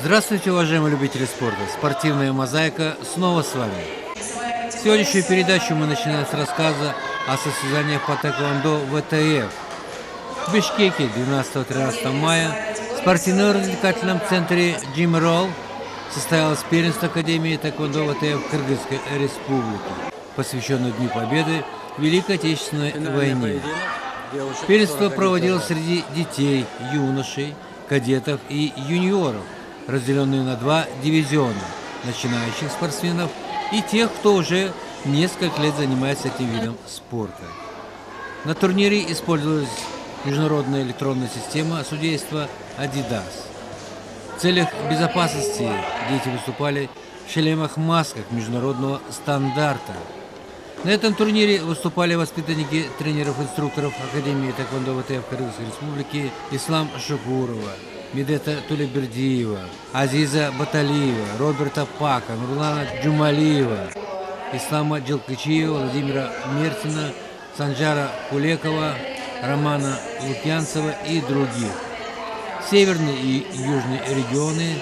Здравствуйте, уважаемые любители спорта! Спортивная мозаика снова с вами. Сегодняшнюю передачу мы начинаем с рассказа о состязаниях по тэквондо ВТФ. В Бишкеке 12-13 мая в спортивно-развлекательном центре Джим Ролл состоялось первенство Академии тэквондо ВТФ Кыргызской Республики, посвященное Дню Победы в Великой Отечественной войне. Первенство проводилось среди детей, юношей, кадетов и юниоров, разделенные на два дивизиона – начинающих спортсменов и тех, кто уже несколько лет занимается этим видом спорта. На турнире использовалась международная электронная система судейства Adidas. В целях безопасности дети выступали в шлемах-масках международного стандарта. На этом турнире выступали воспитанники тренеров-инструкторов Академии тэквондо ВТФ Кыргызской Республики Ислам Шукурова, Медета Тулебердиева, Азиза Баталиева, Роберта Пака, Нурлана Джумалиева, Ислама Джилкычиева, Владимира Мертина, Санжара Кулекова, Романа Лукьянцева и других. Северные и южные регионы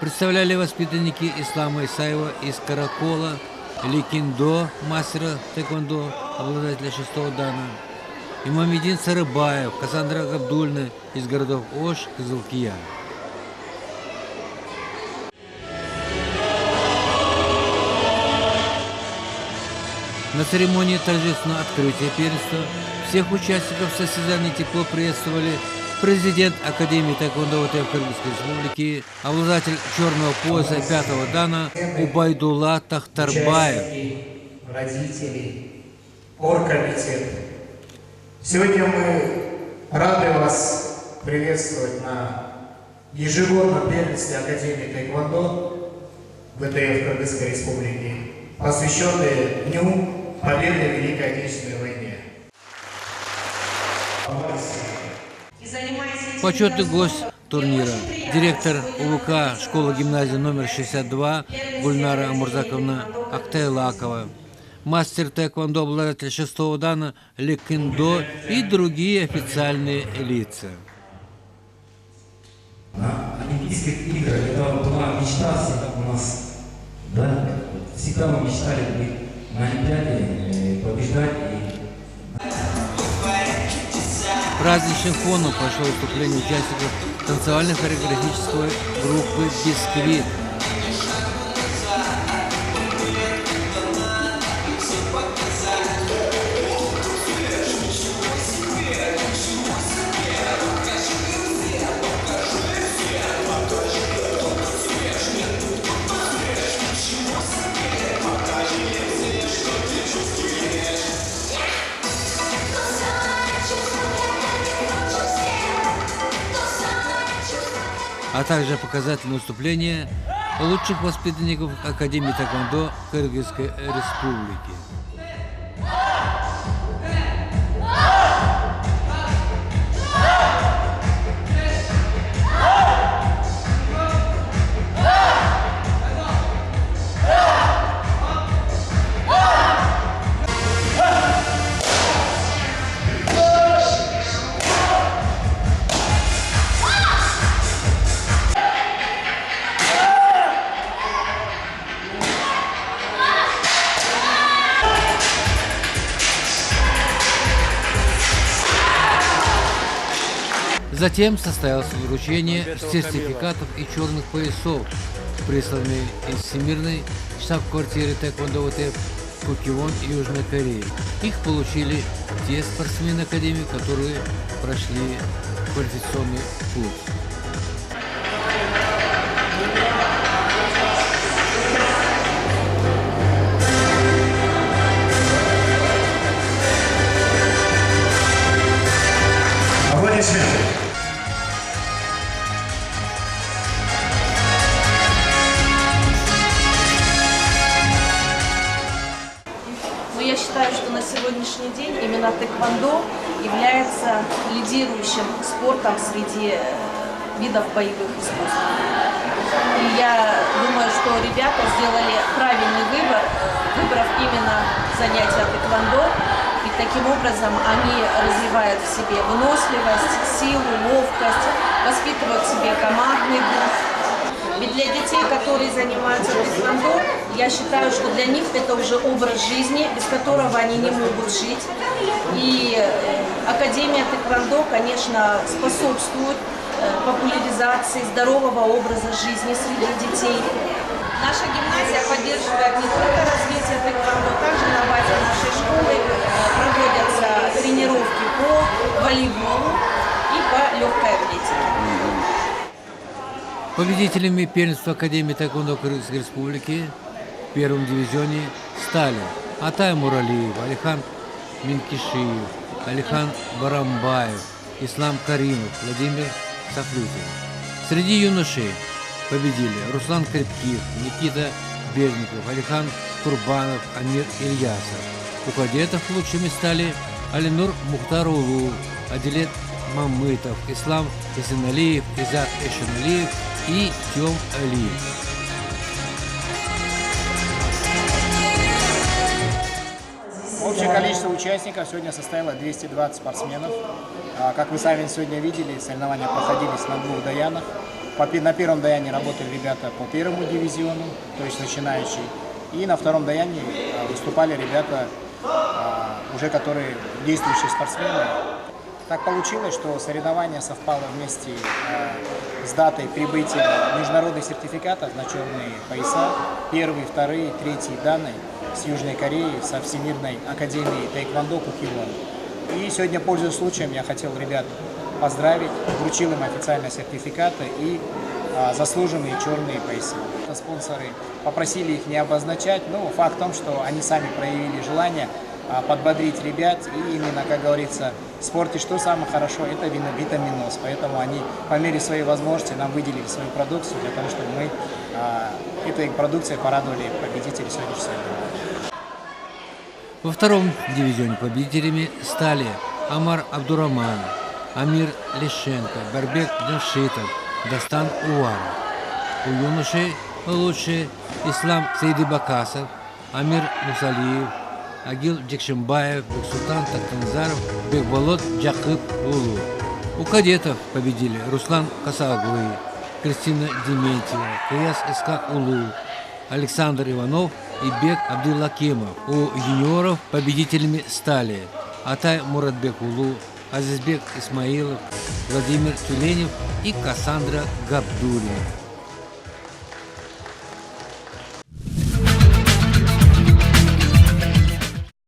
представляли воспитанники Ислама Исаева из Каракола, Ликиндо, мастера тэквондо, обладателя 6-го дана, Имамедин Сарыбаев, Кассандра Габдульна из городов Ош, Кызылкия. На церемонии торжественного открытия первенства всех участников состязаний тепло приветствовали президент Академии тэквондо ВТФ Кыргызской Республики, обладатель черного пояса 5-го дана Убайдулла Тахтарбаев. Родители, оргкомитет. Сегодня мы рады вас приветствовать на ежегодном первенстве Академии тэквондо ВТФ Кыргызской Республики, посвященное Дню Победы в Великой Отечественной войне. Почетный гость турнира, директор УВК школы-гимназии номер 62 Гульнара Амурзаковна Актайлакова, мастер тэквондо, обладатель 6-го дана Ликиндо и другие официальные лица. На Олимпийских играх это была мечта всегда у нас, да? Всегда мы мечтали быть на Олимпиаде, побеждать. Праздничным фоном прошло выступление участников танцевально-хореографической группы «Бисквит». А также показательное выступление лучших воспитанников Академии тэквондо Кыргызской Республики. Затем состоялось вручение сертификатов и черных поясов, присланные из Всемирной штаб-квартиры тэквондо ВТФ Куккивон, Южной Кореи. Их получили те спортсмены Академии, которые прошли квалификационный курс. Аплодисменты. Я считаю, что на сегодняшний день именно тэквондо является лидирующим спортом среди видов боевых искусств. И я думаю, что ребята сделали правильный выбор, выбрав именно занятия тэквондо. И таким образом они развивают в себе выносливость, силу, ловкость, воспитывают в себе командный дух. Ведь для детей, которые занимаются тэквондо, я считаю, что для них это уже образ жизни, без которого они не могут жить. И Академия тэквондо, конечно, способствует популяризации здорового образа жизни среди детей. Наша гимназия поддерживает не только развитие тэквондо, также на базе нашей школы проводятся тренировки по волейболу и по легкой атлетике. Победителями первенства Академии тэквондо Кыргызской Республики в первом дивизионе стали Атай Муралиев, Алихан Минкишиев, Алихан Барамбаев, Ислам Каримов, Владимир Сафлютин. Среди юношей победили Руслан Крепких, Никита Берников, Алихан Курбанов, Амир Ильясов. У кадетов лучшими стали Алинур Мухтарулу, Адилет Мамытов, Ислам Исеналиев, Изак Эшеналиев и Тём Алиев. Общее количество участников сегодня составило 220 спортсменов. Как вы сами сегодня видели, соревнования проходились на 2 даянах. На первом даяне работали ребята по первому дивизиону, то есть начинающие. И на втором даяне выступали ребята, уже которые действующие спортсмены. Так получилось, что соревнование совпало вместе с датой прибытия международных сертификатов на черные пояса. Первые, вторые, третьи данные с Южной Кореи, со Всемирной академией тэквондо Кукилон. И сегодня, пользуясь случаем, я хотел ребят поздравить, вручил им официальные сертификаты и заслуженные черные пояса. Спонсоры попросили их не обозначать, но факт в том, что они сами проявили желание подбодрить ребят, и именно, как говорится, в спорте что самое хорошо, это витаминоз. Поэтому они по мере своей возможности нам выделили свою продукцию для того, чтобы мы этой продукцией порадовали победителей сегодняшнего дня. Во втором дивизионе победителями стали Амар Абдураман, Амир Лишенко, Барбек Джамшитов, Дастан Уаров. У юношей лучшие Ислам Сейдибакасов, Амир Мусалиев, Агил Джекшимбаев, Бексултан Тактанзаров, Бекболот Джакып Улу. У кадетов победили Руслан Касаглы, Кристина Дементьева, Кияс Искак Улу, Александр Иванов и Бек Абдуллакимов. У юниоров победителями стали Атай Муратбек Улу, Азизбек Исмаилов, Владимир Тюленев и Кассандра Габдулина.